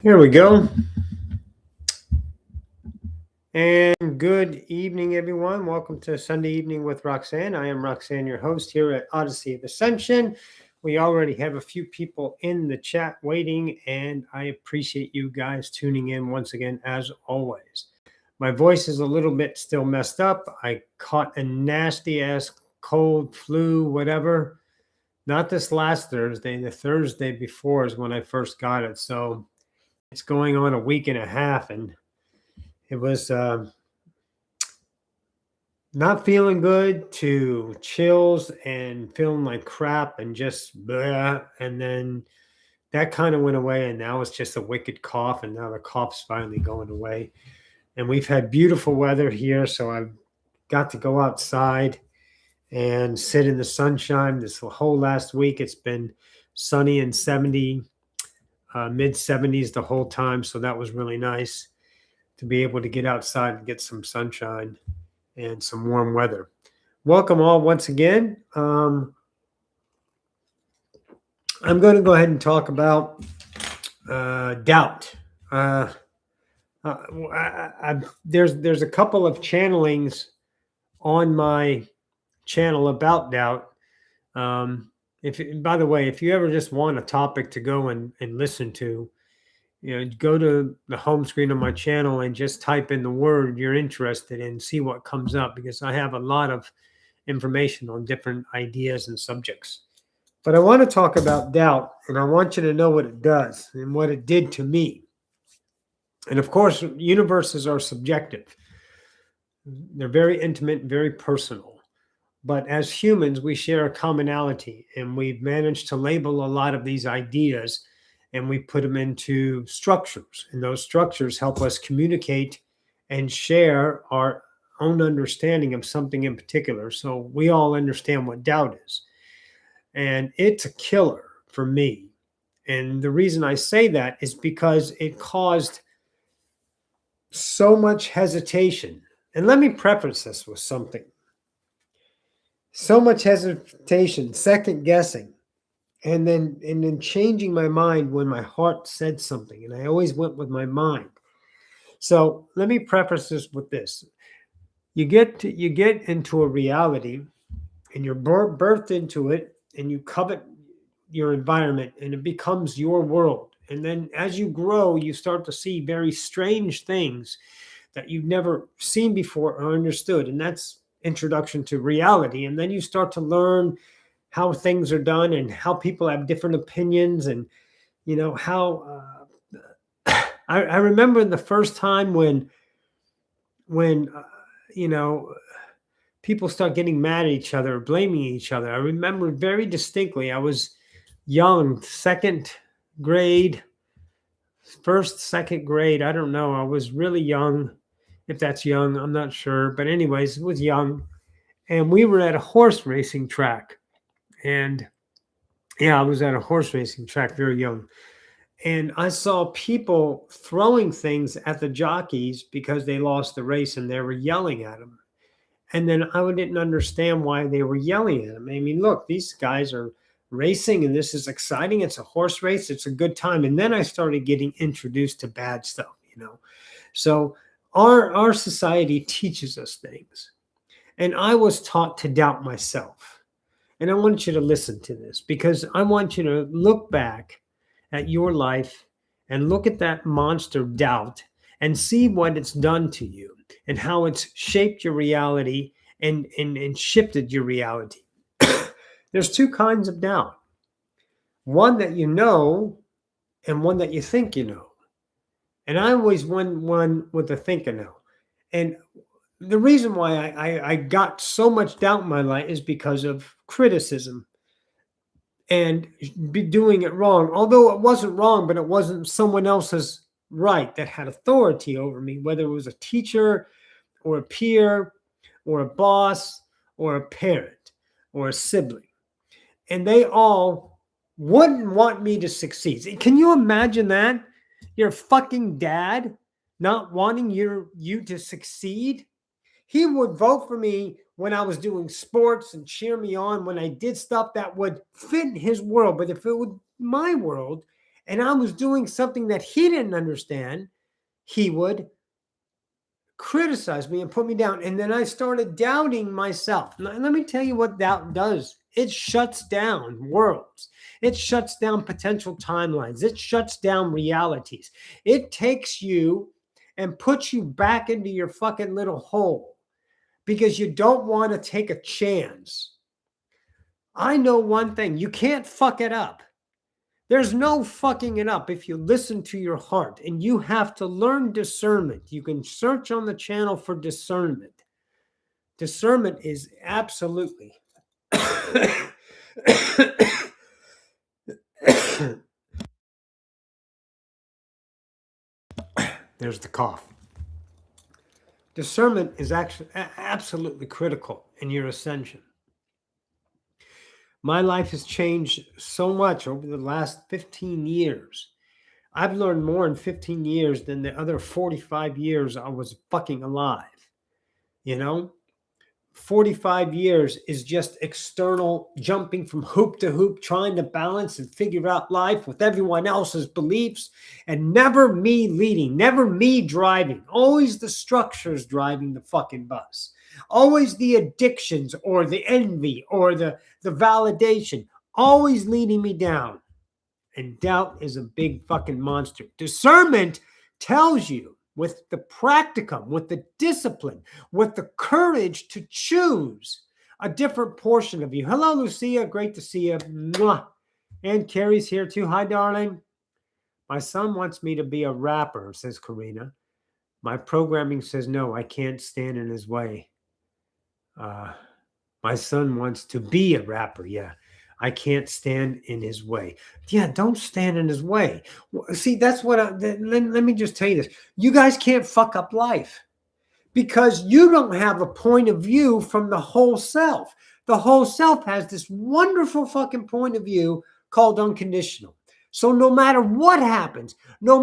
Here we go. And good evening, everyone. Welcome to Sunday Evening with Roxanne. I am Roxanne, your host here at Odyssey of Ascension. We already have a few people in the chat waiting, and I appreciate you guys tuning in once again, as always. My voice is a little bit still messed up. I caught a nasty ass cold, flu, whatever. Not this last Thursday. The Thursday before is when I first got it. So it's going on a week and a half, and it was not feeling good to chills and feeling like crap and just blah. And then that kind of went away. And now it's just a wicked cough. And now the cough's finally going away. And we've had beautiful weather here. So I've got to go outside and sit in the sunshine. This whole last week, it's been sunny and 70, mid 70s the whole time. So that was really nice to be able to get outside and get some sunshine and some warm weather. Welcome all once again. I'm going to go ahead and talk about doubt. There's a couple of channelings on my channel about doubt. By the way, if you ever just want a topic to go and listen to, go to the home screen of my channel and just type in the word you're interested in, see what comes up, because I have a lot of information on different ideas and subjects. But I want to talk about doubt, and I want you to know what it does and what it did to me. And of course, universes are subjective. They're very intimate, very personal. But as humans, we share a commonality, and we've managed to label a lot of these ideas, and we put them into structures. And those structures help us communicate and share our own understanding of something in particular. So we all understand what doubt is. And it's a killer for me. And the reason I say that is because it caused so much hesitation. And let me preface this with something. So much hesitation, second guessing, and then changing my mind when my heart said something. And I always went with my mind. So let me preface this with this. You get into a reality, and you're birthed into it, and you covet your environment, and it becomes your world. And then as you grow, you start to see very strange things that you've never seen before or understood. And that's introduction to reality. And then you start to learn how things are done and how people have different opinions, and how I remember the first time when people start getting mad at each other, blaming each other. I remember very distinctly. I was young, second grade, second grade. I don't know. I was really young. If that's young, I'm not sure. But anyways, it was young. And we were at a horse racing track. And yeah, I was at a horse racing track very young. And I saw people throwing things at the jockeys because they lost the race, and they were yelling at them. And then I didn't understand why they were yelling at them. I mean, look, these guys are racing, and this is exciting. It's a horse race. It's a good time. And then I started getting introduced to bad stuff, So our society teaches us things. And I was taught to doubt myself. And I want you to listen to this, because I want you to look back at your life and look at that monster doubt and see what it's done to you and how it's shaped your reality and shifted your reality. There's two kinds of doubt. One that you know, and one that you think you know. And I always went one with the think I know. And the reason why I got so much doubt in my life is because of criticism and be doing it wrong. Although it wasn't wrong, but it wasn't someone else's right that had authority over me, whether it was a teacher or a peer or a boss or a parent or a sibling. And they all wouldn't want me to succeed. Can you imagine that? Your fucking dad not wanting you to succeed? He would vote for me when I was doing sports and cheer me on when I did stuff that would fit in his world. But if it was my world and I was doing something that he didn't understand, he would criticize me and put me down. And then I started doubting myself. Let me tell you what doubt does. It shuts down worlds. It shuts down potential timelines. It shuts down realities. It takes you and puts you back into your fucking little hole because you don't want to take a chance. I know one thing, you can't fuck it up. There's no fucking it up if you listen to your heart, and you have to learn discernment. You can search on the channel for discernment. Discernment is absolutely there's the cough. Discernment is actually absolutely critical in your ascension. My life has changed so much over the last 15 years. I've learned more in 15 years than the other 45 years I was fucking alive. You know, 45 years is just external jumping from hoop to hoop, trying to balance and figure out life with everyone else's beliefs, and never me leading, never me driving. Always the structures driving the fucking bus. Always the addictions or the envy or the validation, always leading me down. And doubt is a big fucking monster. Discernment tells you, with the practicum, with the discipline, with the courage to choose a different portion of you. Hello, Lucia. Great to see you. Mwah. And Carrie's here too. Hi, darling. My son wants me to be a rapper, says Karina. My programming says no, I can't stand in his way. My son wants to be a rapper. Yeah. I can't stand in his way. Yeah, don't stand in his way. See, that's what let me just tell you this. You guys can't fuck up life because you don't have a point of view from the whole self. The whole self has this wonderful fucking point of view called unconditional. So no matter what happens, no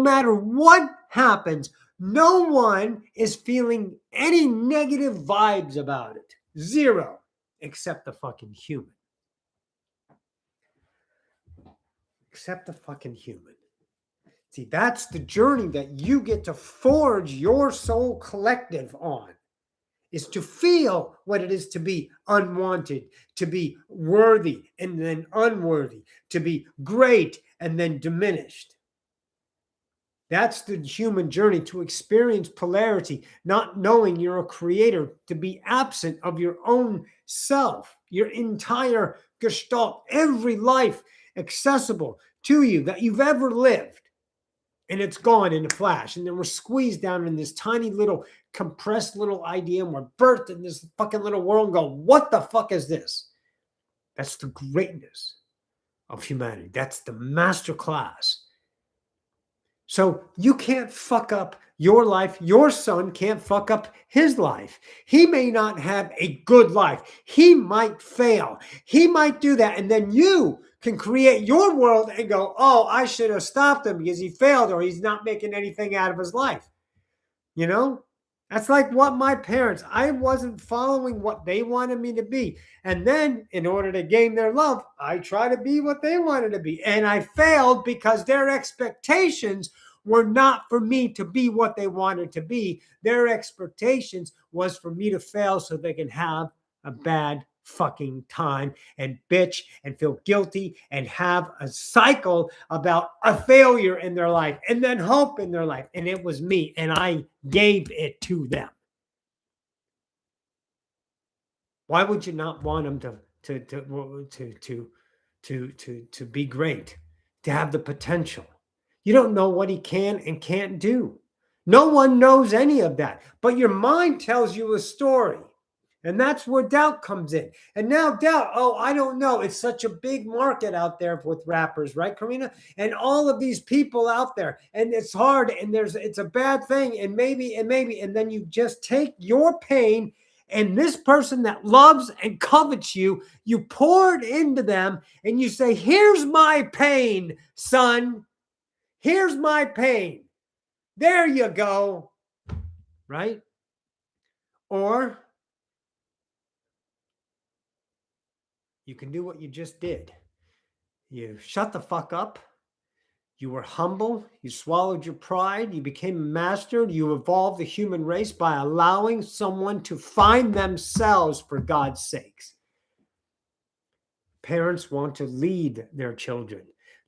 one is feeling any negative vibes about it. Zero, except the fucking human. Except the fucking human. See, that's the journey that you get to forge your soul collective on, is to feel what it is to be unwanted, to be worthy and then unworthy, to be great and then diminished. That's the human journey, to experience polarity, not knowing you're a creator, to be absent of your own self, your entire gestalt, every life accessible to you that you've ever lived. And it's gone in a flash. And then we're squeezed down in this tiny little compressed little idea, and we're birthed in this fucking little world and go, what the fuck is this? That's the greatness of humanity. That's the master class. So you can't fuck up your life. Your son can't fuck up his life. He may not have a good life. He might fail. He might do that. And then you can create your world and go, oh, I should have stopped him because he failed or he's not making anything out of his life. You know? That's like what my parents, I wasn't following what they wanted me to be. And then in order to gain their love, I try to be what they wanted to be. And I failed because their expectations were not for me to be what they wanted to be. Their expectations was for me to fail so they can have a bad fucking time and bitch and feel guilty and have a cycle about a failure in their life and then hope in their life. And it was me, and I gave it to them. Why would you not want them to be great, to have the potential? You don't know what he can and can't do. No one knows any of that, but your mind tells you a story. And that's where doubt comes in. And now doubt, oh, I don't know. It's such a big market out there with rappers, right, Karina? And all of these people out there. And it's hard, and it's a bad thing. And maybe. And then you just take your pain and this person that loves and covets you, you pour it into them and you say, here's my pain, son. Here's my pain. There you go. Right? Or you can do what you just did. You shut the fuck up. You were humble. You swallowed your pride. You became a master. You evolved the human race by allowing someone to find themselves, for God's sakes. Parents want to lead their children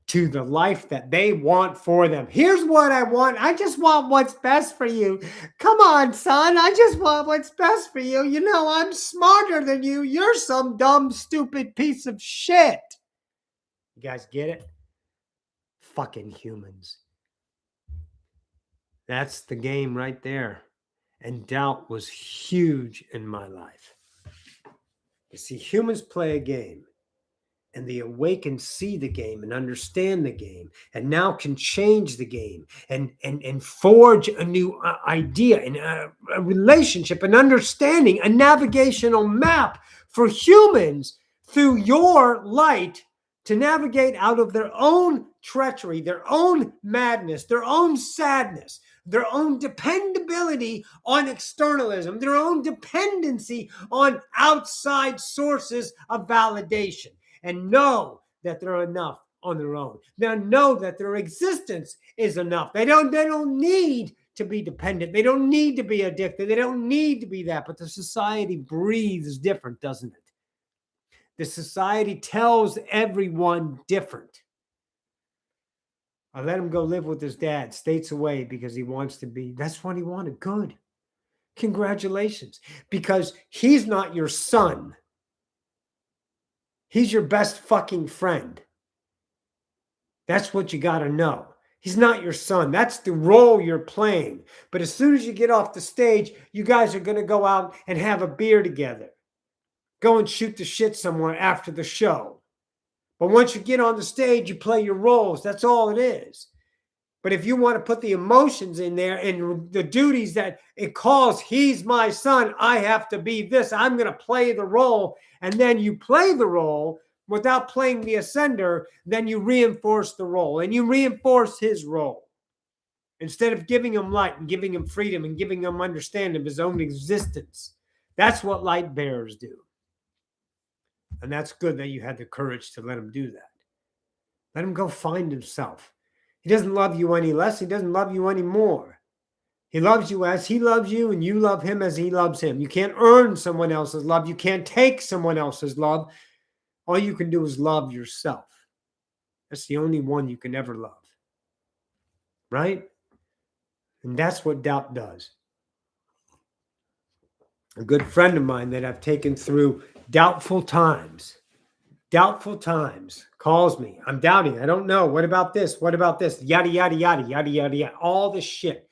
to the life that they want for them. Here's what I want. I just want what's best for you. Come on, son. I just want what's best for you. You know, I'm smarter than you. You're some dumb, stupid piece of shit. You guys get it? Fucking humans. That's the game right there. And doubt was huge in my life. You see, humans play a game. And the awakened see the game and understand the game and now can change the game and forge a new idea and a relationship, an understanding, a navigational map for humans through your light to navigate out of their own treachery, their own madness, their own sadness, their own dependability on externalism, their own dependency on outside sources of validation. And know that they're enough on their own. Now know that their existence is enough. They don't need to be dependent. They don't need to be addicted. They don't need to be that. But the society breathes different, doesn't it? The society tells everyone different. I let him go live with his dad, states away, because he wants to be. That's what he wanted. Good. Congratulations. Because he's not your son. He's your best fucking friend. That's what you got to know. He's not your son. That's the role you're playing. But as soon as you get off the stage, you guys are going to go out and have a beer together. Go and shoot the shit somewhere after the show. But once you get on the stage, you play your roles. That's all it is. But if you want to put the emotions in there and the duties that it calls, he's my son, I have to be this, I'm going to play the role, and then you play the role without playing the ascender, then you reinforce the role and you reinforce his role. Instead of giving him light and giving him freedom and giving him understanding of his own existence. That's what light bearers do. And that's good that you had the courage to let him do that. Let him go find himself. He doesn't love you any less. He doesn't love you any more. He loves you as he loves you, and you love him as he loves him. You can't earn someone else's love. You can't take someone else's love. All you can do is love yourself. That's the only one you can ever love. Right? And that's what doubt does. A good friend of mine that I've taken through doubtful times calls me. I'm doubting. I don't know. What about this? What about this? Yada, yada, yada, yada, yada, yada. All this shit.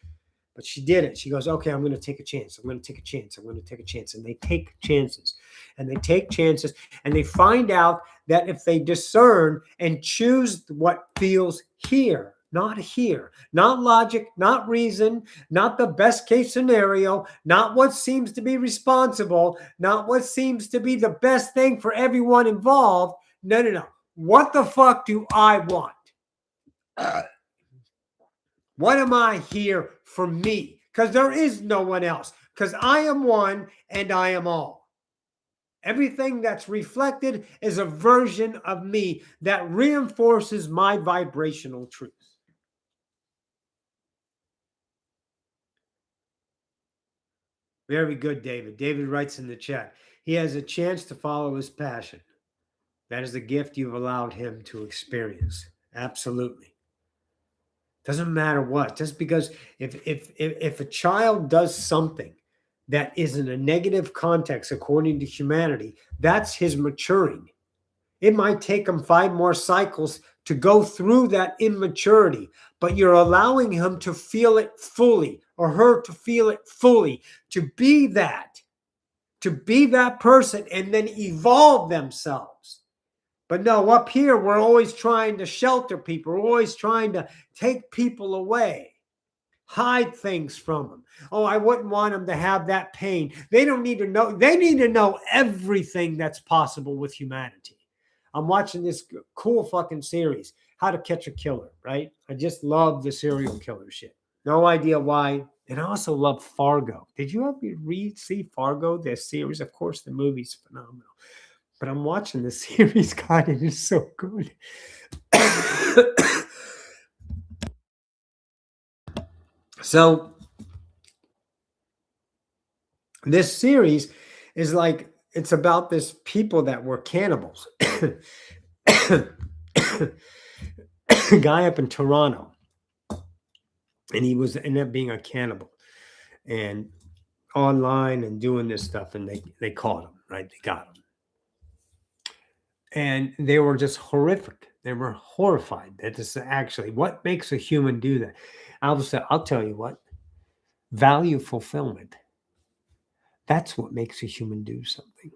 But she did it. She goes, okay, I'm going to take a chance. I'm going to take a chance. I'm going to take a chance. And they take chances. And they take chances. And they find out that if they discern and choose what feels here, not logic, not reason, not the best case scenario, not what seems to be responsible, not what seems to be the best thing for everyone involved. No. What the fuck do I want? What am I here for me? Because there is no one else. Because I am one and I am all. Everything that's reflected is a version of me that reinforces my vibrational truth. Very good, David. David writes in the chat, he has a chance to follow his passion. That is the gift you've allowed him to experience. Absolutely. Doesn't matter what. Just because if a child does something that is in a negative context according to humanity, that's his maturing. It might take him 5 more cycles to go through that immaturity, but you're allowing him to feel it fully or her to feel it fully, to be that person and then evolve themselves. But no, up here, we're always trying to shelter people. We're always trying to take people away, hide things from them. Oh, I wouldn't want them to have that pain. They don't need to know. They need to know everything that's possible with humanity. I'm watching this cool fucking series, How to Catch a Killer, right? I just love the serial killer shit. No idea why. And I also love Fargo. Did you ever see Fargo, the series? Of course, the movie's phenomenal. But I'm watching the series, God, it is so good. So this series is like, it's about this people that were cannibals. Guy up in Toronto, and he was ended up being a cannibal, and online and doing this stuff, and they caught him, right? They got him, and they were just horrific. They were horrified that this is actually what makes a human do that. I'll tell you what, value fulfillment. That's what makes a human do something.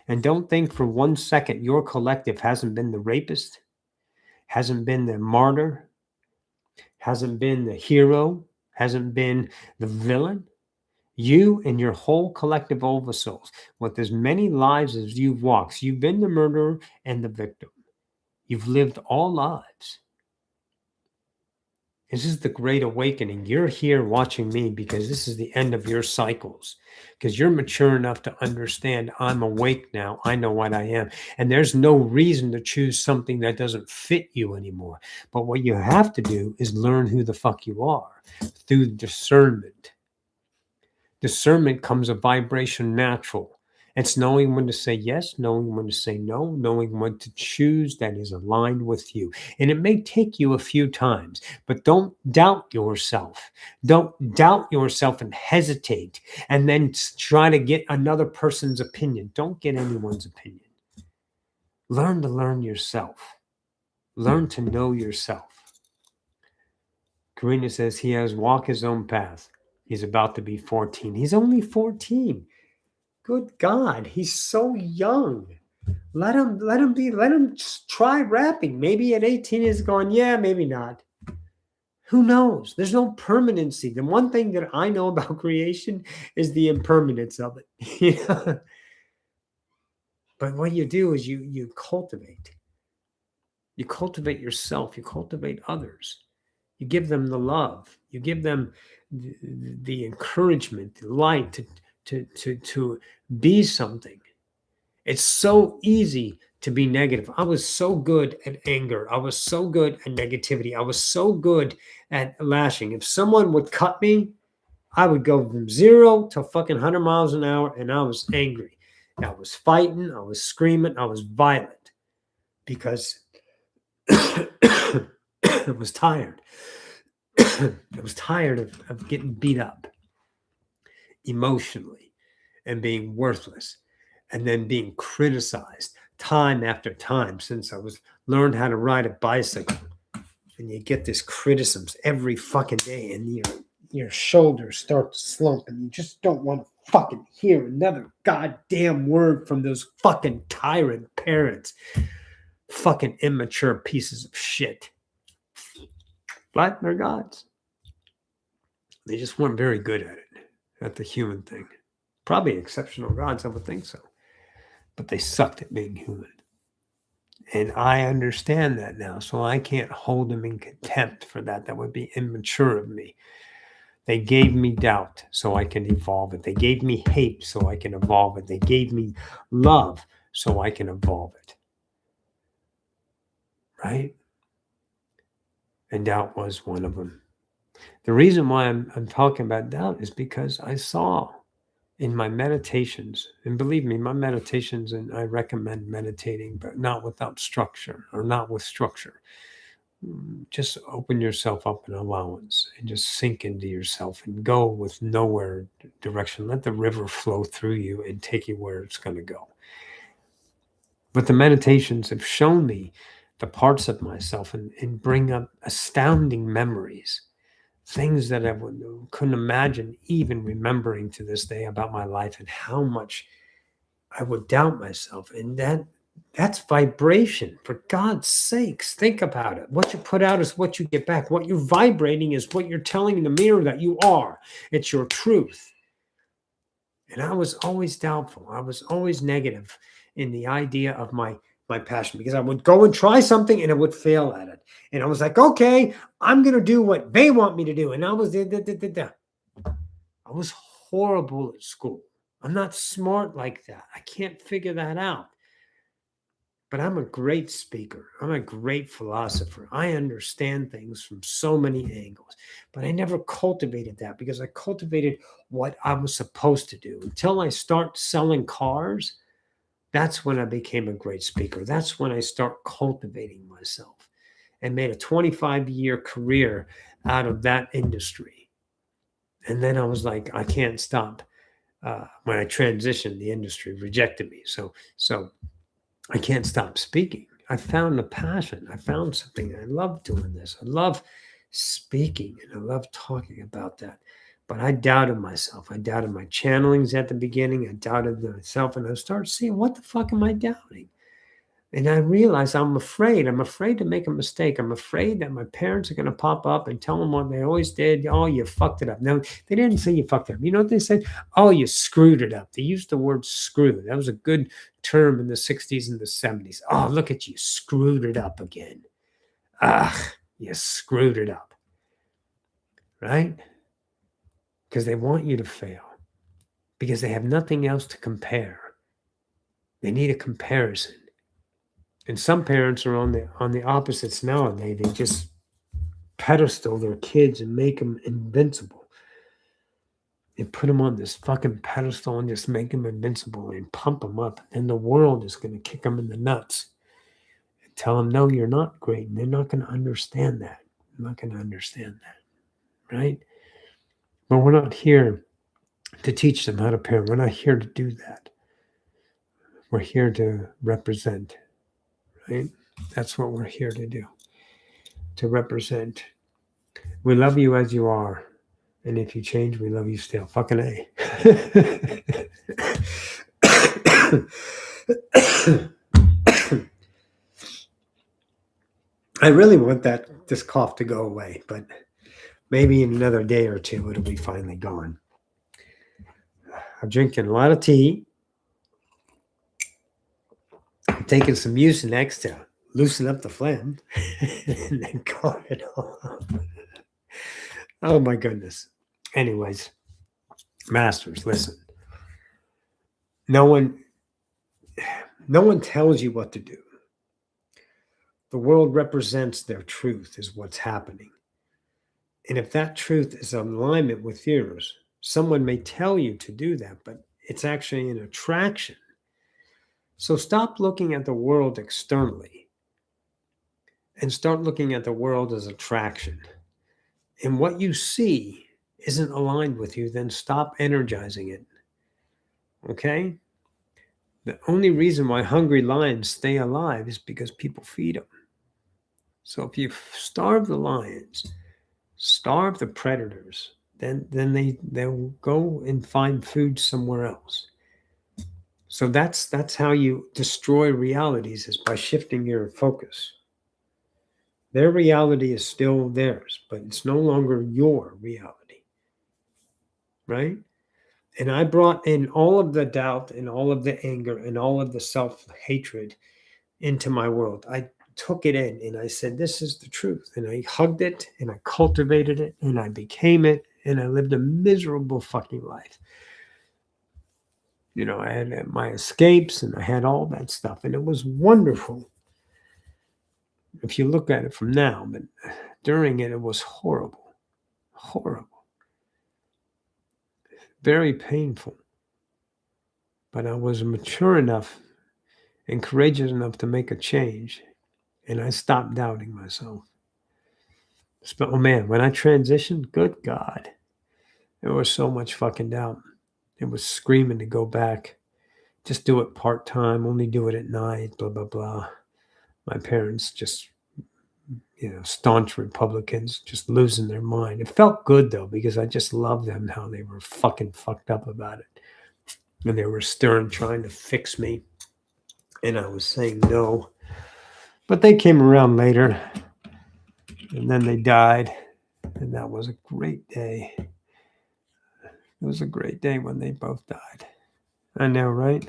And don't think for 1 second your collective hasn't been the rapist, hasn't been the martyr, hasn't been the hero, hasn't been the villain. You and your whole collective oversouls, with as many lives as you've walked, you've been the murderer and the victim. You've lived all lives. This is the great awakening. You're here watching me because this is the end of your cycles, because you're mature enough to understand I'm awake now. I know what I am. And there's no reason to choose something that doesn't fit you anymore. But what you have to do is learn who the fuck you are through discernment. Discernment comes a vibration natural. It's knowing when to say yes, knowing when to say no, knowing when to choose that is aligned with you. And it may take you a few times, but don't doubt yourself. Don't doubt yourself and hesitate and then try to get another person's opinion. Don't get anyone's opinion. Learn to learn yourself. Learn to know yourself. Karina says he has walked his own path. He's about to be 14. He's only 14. Good God, he's so young. Let him try rapping. Maybe at 18 he's going, yeah, maybe not. Who knows? There's no permanency. The one thing that I know about creation is the impermanence of it. But what you do is you cultivate. You cultivate yourself. You cultivate others. You give them the love. You give them the encouragement, the light to be something. It's so easy to be negative. I was so good at anger. I was so good at negativity. I was so good at lashing. If someone would cut me, I would go from 0 to fucking 100 miles an hour, and I was angry. I was fighting. I was screaming. I was violent because I was tired. I was tired of getting beat up emotionally and being worthless, and then being criticized time after time since I was learned how to ride a bicycle. And you get this criticisms every fucking day, and your shoulders start to slump, and you just don't want to fucking hear another goddamn word from those fucking tyrant parents. Fucking immature pieces of shit. But they're gods. They just weren't very good at it, at the human thing. Probably exceptional gods, I would think so. But they sucked at being human. And I understand that now, so I can't hold them in contempt for that. That would be immature of me. They gave me doubt so I can evolve it. They gave me hate so I can evolve it. They gave me love so I can evolve it. Right? And doubt was one of them. The reason why I'm talking about doubt is because I saw in my meditations, and believe me, my meditations, and I recommend meditating, but not without structure or not with structure. Just open yourself up in allowance and just sink into yourself and go with nowhere direction. Let the river flow through you and take you where it's going to go. But the meditations have shown me the parts of myself and bring up astounding memories. Things that I couldn't imagine even remembering to this day about my life, and how much I would doubt myself. And that's vibration. For God's sakes, think about it. What you put out is what you get back. What you're vibrating is what you're telling the mirror that you are. It's your truth. And I was always doubtful. I was always negative in the idea of my passion, because I would go and try something and I would fail at it. And I was like, okay, I'm going to do what they want me to do. And I was horrible at school. I'm not smart like that. I can't figure that out. But I'm a great speaker. I'm a great philosopher. I understand things from so many angles. But I never cultivated that because I cultivated what I was supposed to do. Until I start selling cars, that's when I became a great speaker. That's when I start cultivating myself and made a 25-year career out of that industry. And then I was like, I can't stop. When I transitioned, the industry rejected me. So I can't stop speaking. I found a passion. I found something. I love doing this. I love speaking and I love talking about that. But I doubted myself. I doubted my channelings at the beginning. I doubted myself. And I started seeing, what the fuck am I doubting? And I realized I'm afraid. I'm afraid to make a mistake. I'm afraid that my parents are going to pop up and tell them what they always did. Oh, you fucked it up. No, they didn't say you fucked it up. You know what they said? Oh, you screwed it up. They used the word screw. That was a good term in the 60s and the 70s. Oh, look at you. Screwed it up again. You screwed it up. Right? Because they want you to fail. Because they have nothing else to compare. They need a comparison. And some parents are on the opposites nowadays. They just pedestal their kids and make them invincible. And put them on this fucking pedestal and just make them invincible and pump them up. And the world is going to kick them in the nuts and tell them, no, you're not great. And they're not going to understand that. They're not going to understand that. Right? But we're not here to teach them how to parent. We're not here to do that. We're here to represent. Right? That's what we're here to do. To represent. We love you as you are. And if you change, we love you still. Fucking A. I really want this cough to go away, but maybe in another day or two, it'll be finally gone. I'm drinking a lot of tea. I'm taking some Mucinex to loosen up the phlegm and then cough it off. Oh my goodness. Anyways, masters, listen. No one tells you what to do. The world represents their truth is what's happening. And if that truth is in alignment with yours, someone may tell you to do that, but it's actually an attraction. So stop looking at the world externally and start looking at the world as attraction. And what you see isn't aligned with you, then stop energizing it. Okay? The only reason why hungry lions stay alive is because people feed them. So if you starve the lions, starve the predators, then they'll go and find food somewhere else. So that's how you destroy realities, is by shifting your focus. Their reality is still theirs, but it's no longer your reality. Right? And I brought in all of the doubt and all of the anger and all of the self-hatred into my world. I took it in and I said, this is the truth. And I hugged it and I cultivated it and I became it and I lived a miserable fucking life. You know, I had my escapes and I had all that stuff and it was wonderful. If you look at it from now, but during it, it was horrible, horrible, very painful. But I was mature enough and courageous enough to make a change. And I stopped doubting myself. Oh man, when I transitioned, good God, there was so much fucking doubt. It was screaming to go back. Just do it part-time, only do it at night, blah, blah, blah. My parents just, staunch Republicans, just losing their mind. It felt good though, because I just loved them, how they were fucking fucked up about it. And they were stern, trying to fix me. And I was saying no. But they came around later. And then they died. And that was a great day. It was a great day when they both died. I know, right?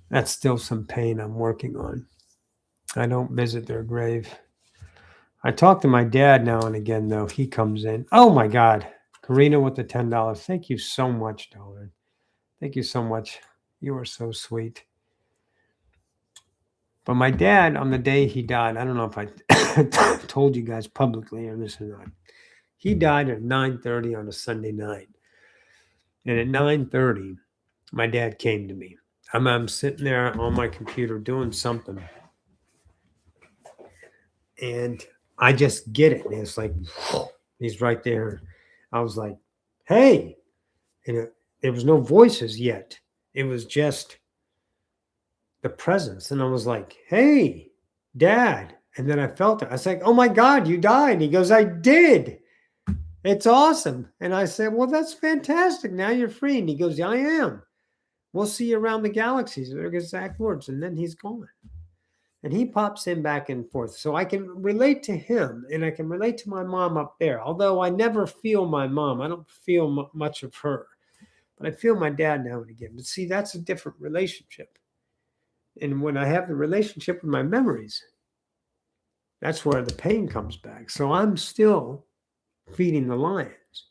That's still some pain I'm working on. I don't visit their grave. I talk to my dad now and again, though. He comes in. Oh, my God. Karina with the $10. Thank you so much, darling. Thank you so much. You are so sweet. But my dad, on the day he died, I don't know if I told you guys publicly or this or not. He died at 9:30 on a Sunday night. And at 9:30, my dad came to me. I'm sitting there on my computer doing something. And I just get it. And it's like, he's right there. I was like, hey. And there was no voices yet. It was just the presence. And I was like, hey, Dad. And then I felt it. I was like, oh my God, you died. And he goes, I did. It's awesome. And I said, well, that's fantastic. Now you're free. And he goes, yeah, I am. We'll see you around the galaxies. They're exact words. And then he's gone. And he pops in back and forth. So I can relate to him and I can relate to my mom up there. Although I never feel my mom. I don't feel much of her. But I feel my dad now and again. But see, that's a different relationship. And when I have the relationship with my memories, that's where the pain comes back. So I'm still feeding the lions.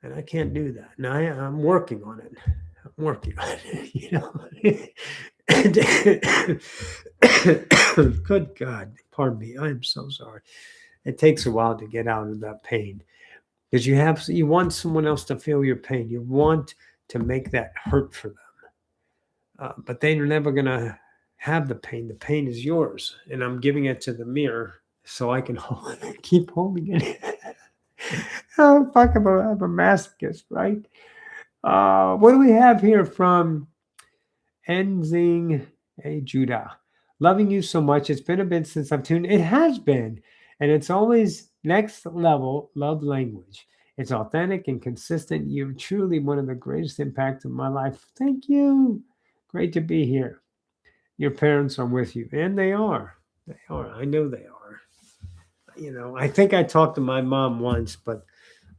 And I can't do that. Now I'm working on it. I'm working on it, you know. Good God, pardon me. I'm so sorry. It takes a while to get out of that pain. Because you want someone else to feel your pain. You want to make that hurt for them. But they're never going to have the pain. The pain is yours. And I'm giving it to the mirror so I can keep holding it. Oh, fuck, I'm a masochist, right? What do we have here from Enzing A. Judah? Loving you so much. It's been a bit since I've tuned. It has been. And it's always next level love language. It's authentic and consistent. You're truly one of the greatest impacts of my life. Thank you. Great to be here. Your parents are with you. And they are. They are. I know they are. You know, I think I talked to my mom once, but,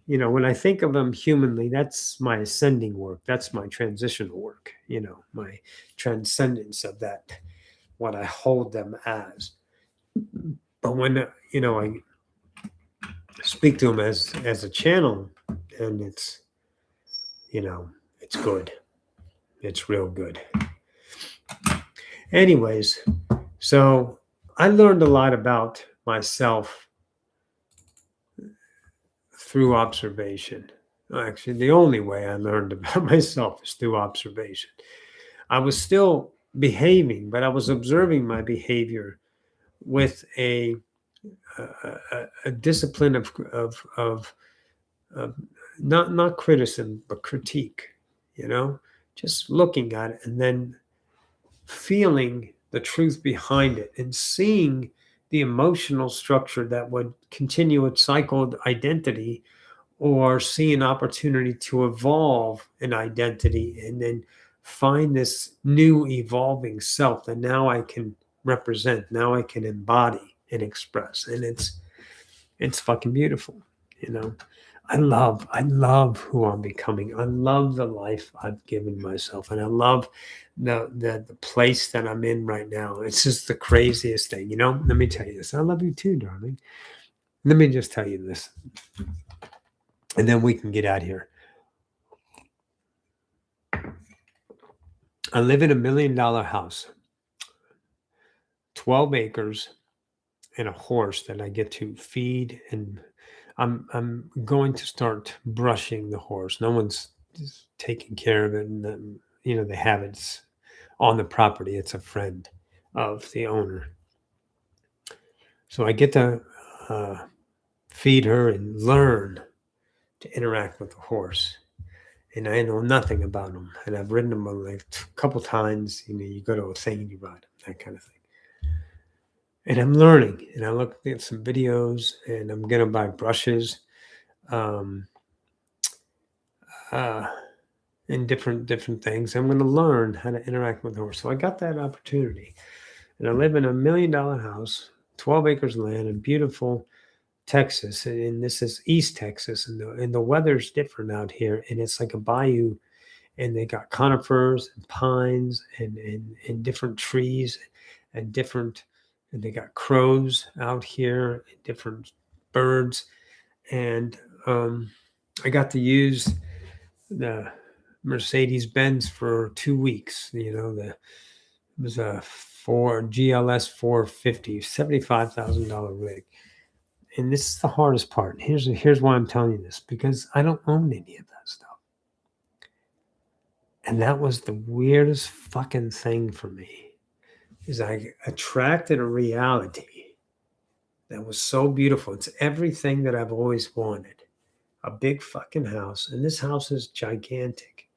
you know, when I think of them humanly, that's my ascending work. That's my transitional work, you know, my transcendence of that, what I hold them as. But when, you know, I speak to them as a channel, and it's, you know, it's good. It's real good. Anyways, so I learned a lot about myself through observation. Actually, the only way I learned about myself is through observation. I was still behaving, but I was observing my behavior with a discipline of not criticism, but critique, you know, just looking at it and then feeling the truth behind it and seeing the emotional structure that would continue its cycled identity, or see an opportunity to evolve an identity and then find this new evolving self that now I can represent, now I can embody and express. And it's fucking beautiful, you know. I love who I'm becoming. I love the life I've given myself, and I love the place that I'm in right now. It's just the craziest thing, you know. Let me tell you this. I love you too, darling. Let me just tell you this, and then we can get out of here. I live in $1 million house, 12 acres, and a horse that I get to feed, and I'm going to start brushing the horse. No one's taking care of it, and you know, they have it on the property. It's a friend of the owner, so I get to feed her and learn to interact with the horse. And I know nothing about them, and I've ridden them like a couple times. You know, you go to a thing and you ride them, that kind of thing. And I'm learning, and I looked at some videos, and I'm gonna buy brushes, and different things. I'm gonna learn how to interact with the horse. So I got that opportunity, and I live in $1 million house, 12 acres of land in beautiful Texas, and this is East Texas, and the weather's different out here, and it's like a bayou, and they got conifers and pines and different trees and different. And they got crows out here, different birds. And I got to use the Mercedes-Benz for 2 weeks. You know, it was a for GLS 450, $75,000 rig. And this is the hardest part. Here's why I'm telling you this, because I don't own any of that stuff. And that was the weirdest fucking thing for me, is I attracted a reality that was so beautiful. It's everything that I've always wanted. A big fucking house. And this house is gigantic.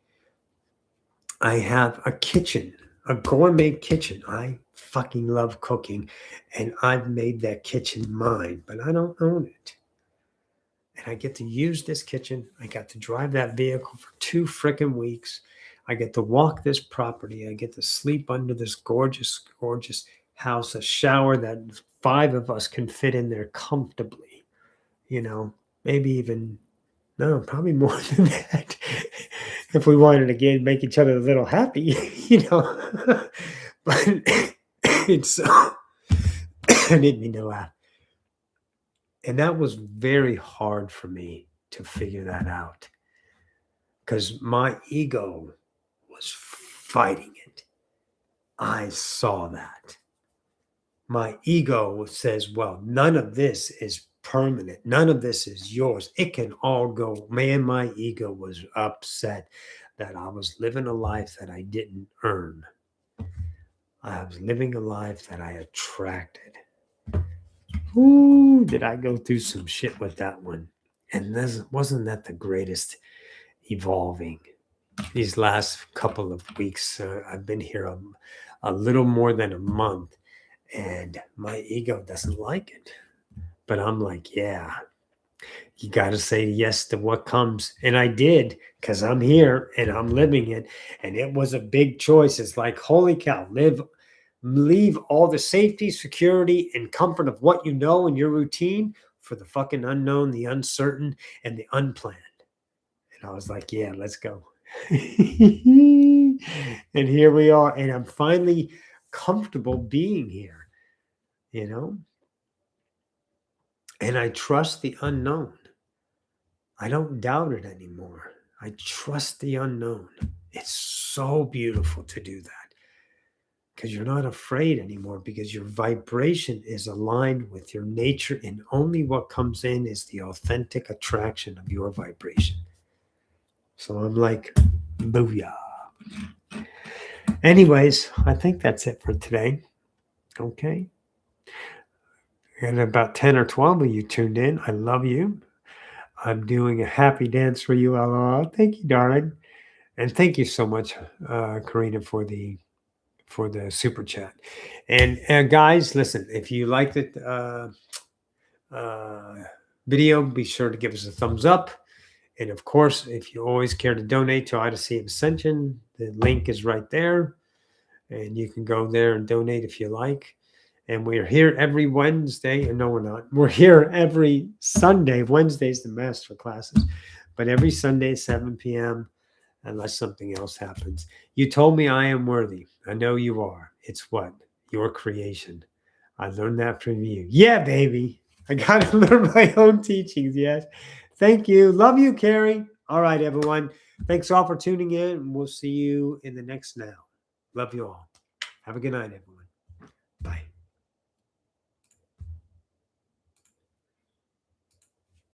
I have a kitchen, a gourmet kitchen. I fucking love cooking. And I've made that kitchen mine, but I don't own it. And I get to use this kitchen. I got to drive that vehicle for 2 freaking weeks. I get to walk this property. I get to sleep under this gorgeous, gorgeous house, a shower that 5 of us can fit in there comfortably. You know, maybe even, no, probably more than that. If we wanted to again make each other a little happy, you know. But it's so, I didn't mean to laugh. And that was very hard for me to figure that out, because my ego was fighting it. I saw that. My ego says, well, none of this is permanent. None of this is yours. It can all go. Man, my ego was upset that I was living a life that I didn't earn. I was living a life that I attracted. Ooh, did I go through some shit with that one? And wasn't that the greatest evolving? These last couple of weeks, I've been here a little more than a month, and my ego doesn't like it. But I'm like, yeah, you got to say yes to what comes. And I did, because I'm here and I'm living it. And it was a big choice. It's like, holy cow, leave all the safety, security, and comfort of what you know in your routine for the fucking unknown, the uncertain, and the unplanned. And I was like, yeah, let's go. And here we are. And I'm finally comfortable being here, you know? And I trust the unknown. I don't doubt it anymore. I trust the unknown. It's so beautiful to do that, because you're not afraid anymore, because your vibration is aligned with your nature, and only what comes in is the authentic attraction of your vibration. So I'm like, booyah. Anyways, I think that's it for today. Okay. And about 10 or 12 of you tuned in. I love you. I'm doing a happy dance for you, LOL. Thank you, darling. And thank you so much, Karina, for the super chat. And guys, listen, if you liked the video, be sure to give us a thumbs up. And of course, if you always care to donate to Odyssey of Ascension, the link is right there. And you can go there and donate if you like. And we're here every Wednesday. No, we're not. We're here every Sunday. Wednesday's the master classes. But every Sunday, 7 p.m., unless something else happens. You told me I am worthy. I know you are. It's what? Your creation. I learned that from you. Yeah, baby. I got to learn my own teachings. Yes. Thank you. Love you, Carrie. All right, everyone. Thanks all for tuning in. We'll see you in the next now. Love you all. Have a good night, everyone. Bye.